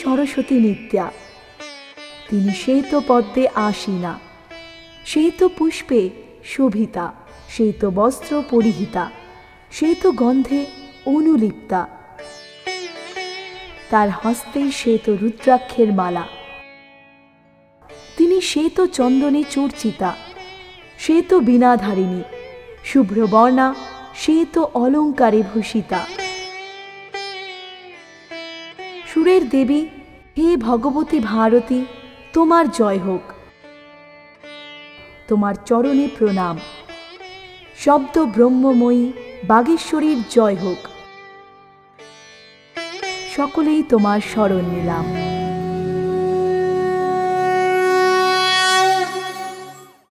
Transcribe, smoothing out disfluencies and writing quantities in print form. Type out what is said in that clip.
সরস্বতী নিত্যা। তিনি শ্বেত পদ্মে আসীনা, শ্বেত পুষ্পে শোভিতা, শ্বেত বস্ত্র পরিহিতা, শ্বেত গন্ধে অনুলিপ্তা। তার হস্তে শ্বেত রুদ্রাক্ষের মালা। তিনি শ্বেত চন্দনে চর্চিতা, শ্বেত বীণাধারিণী, শুভ্রবর্ণা, শ্বেত অলঙ্কারে ভূষিতা। সুরের দেবী, হে ভগবতী ভারতী, তোমার জয় হোক। তোমার চরণে প্রণাম। শব্দ ব্রহ্মময়ী বাগেশ্বরীর জয় হোক। সকলেই তোমার শরণ নিলাম।